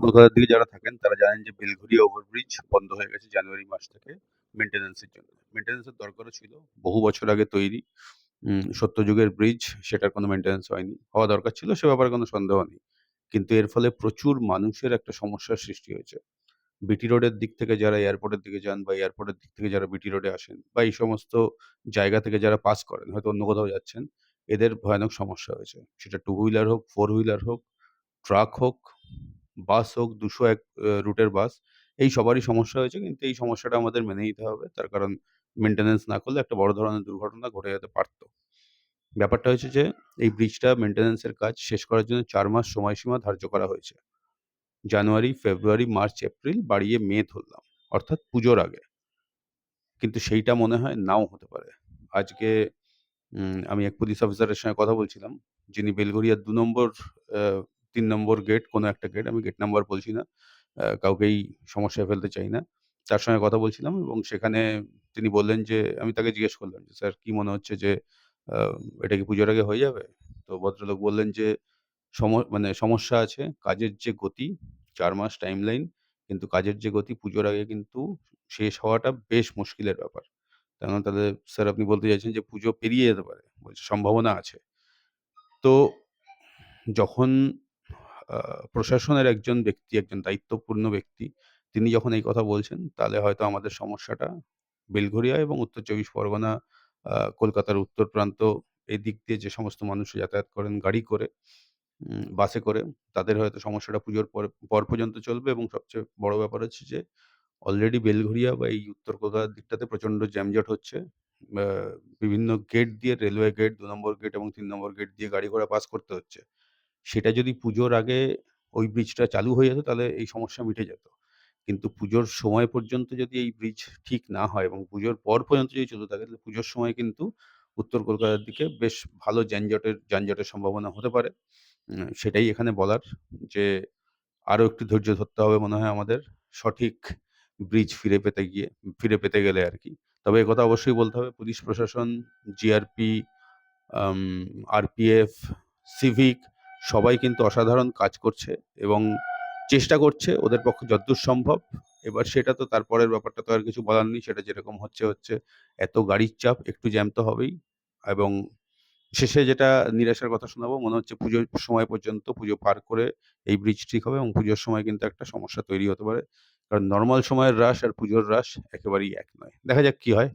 কলকাতার দিকে যারা থাকেন তারা জানেন যে বেলঘরিয়া ওভারব্রিজ বন্ধ হয়ে গেছে জানুয়ারি মাস থেকে মেনটেন্যান্সের জন্য। মেনটেন্যান্সের দরকারও ছিল। বহু বছর আগে তৈরি। সত্যযুগের ব্রিজ, সেটার কোনো মেনটেন্যান্স হয়নি। হওয়া দরকার ছিল, সে ব্যাপারে কোনো সন্দেহ নেই। কিন্তু এর ফলে প্রচুর মানুষের একটা সমস্যার সৃষ্টি হয়েছে। বিটি রোডের দিক থেকে যারা এয়ারপোর্টের দিকে যান বা এয়ারপোর্টের দিক থেকে যারা বিটি রোডে আসেন বা এই সমস্ত জায়গা থেকে যারা পাস করেন, হয়তো অন্য কোথাও যাচ্ছেন, এদের ভয়ানক সমস্যা হয়েছে। সেটা টু হুইলার হোক, ফোর হুইলার হোক, ট্রাক হোক, বাস হোক, ২০১ রুটের বাস, এই সবারই সমস্যা হয়েছে। কিন্তু এই সমস্যাটা আমাদের মেনে নিতে হবে। তার কারণ মেইনটেন্যান্স না করলে একটা বড় ধরনের দুর্ঘটনা ঘটে যেতে পারত। ব্যাপারটা হয়েছে যে এই ব্রিজটা মেইনটেন্যান্স এর কাজ শেষ করার জন্য ৪ মাস সময়সীমা ধার্য করা হয়েছে। জানুয়ারি, ফেব্রুয়ারি, মার্চ, এপ্রিল বাড়িয়ে মে ধরলাম। অর্থাৎ পুজোর আগে। কিন্তু সেইটা মনে হয় নাও হতে পারে। আজকে আমি এক পুলিশ অফিসারের সঙ্গে কথা বলছিলাম, যিনি বেলঘরিয়ার ২ নম্বর, আ ৩ নম্বর গেট, কোনো একটা গেট, আমি গেট নাম্বার বলছি না। কাউকেই সমস্যায় ফেলতে চাই না। তার সঙ্গে কথা বলছিলাম এবং সেখানে তিনি বললেন যে, আমি তাকে জিজ্ঞেস করলাম যে, "স্যার কি মনে হচ্ছে যে আ এটা কি পুজোর আগে হয়ে যাবে?" তো ভদ্রলোক বললেন যে, মানে সমস্যা আছে। কাজের যে গতি, ৪ মাস টাইমলাইন, কিন্তু কাজের যে গতি পুজোর আগে কিন্তু শেষ হওয়াটা বেশ মুশকিলের ব্যাপার। তার মানে তাহলে স্যার আপনি বলতে চাইছেন যে পুজো পেরিয়ে যেতে পারে? বলছে সম্ভাবনা আছে। তো যখন আ প্রশাসনের একজন ব্যক্তি, একজন দায়িত্বপূর্ণ ব্যক্তি, তিনি যখন এই কথা বলছেন, তাহলে হয়তো আমাদের সমস্যাটা বেলঘরিয়া এবং উত্তর ২৪ পরগনা, কলকাতার উত্তর প্রান্ত, এদিক দিয়ে যে সমস্ত মানুষ যাতায়াত করেন গাড়ি করে, বাসে করে, তাদের হয়তো সমস্যাটা পুজোর পর পর পর্যন্ত চলবে এবং সবচেয়ে বড় ব্যাপার হচ্ছে যে অলরেডি বেলঘরিয়া বা এই উত্তর কলকাতার দিকটাতে প্রচণ্ড জ্যামজট হচ্ছে। আ বিভিন্ন গেট দিয়ে, রেলওয়ে গেট, ২ নম্বর গেট এবং ৩ নম্বর গেট দিয়ে গাড়ি ঘোড়া পাস করতে হচ্ছে। সেটা যদি পুজোর আগে ওই ব্রিজটা চালু হয়ে যেত তাহলে এই সমস্যা মিটে যেত। কিন্তু পুজোর সময় পর্যন্ত যদি এই ব্রিজ ঠিক না হয় এবং পুজোর পর পর্যন্ত যদি চলতে থাকে, তাহলে পুজোর সময় কিন্তু উত্তর কলকাতার দিকে বেশ ভালো যানজটের সম্ভাবনা হতে পারে। সেটাই এখানে বলার যে আরো একটু ধৈর্য ধরতে হবে মনে হয় আমাদের, সঠিক ব্রিজ ফিরে পেতে গেলে আরকি। তবে একথা অবশ্যই বলতে হবে, পুলিশ প্রশাসন, জিআরপি, আম আরপিএফ, সিভিক সবাই কিন্তু অসাধারণ কাজ করছে এবং চেষ্টা করছে ওদের পক্ষে যতদূর সম্ভব। এবার সেটা তো তারপরের ব্যাপারটা তো আর কিছু বলার নেই। সেটা যেরকম হচ্ছে, হচ্ছে। এত গাড়ির চাপ, একটু জ্যাম তো হবেই এবং শেষে যেটা নিরাশার কথা শোনাবো, মনে হচ্ছে পুজোর সময় পর্যন্ত, পুজো পার করে এই ব্রিজ ঠিক হবে এবং পুজোর সময় কিন্তু একটা সমস্যা তৈরি হতে পারে। কারণ নরমাল সময়ের রাশ আর পুজোর রাশ একেবারেই এক নয়। দেখা যাক কি হয়।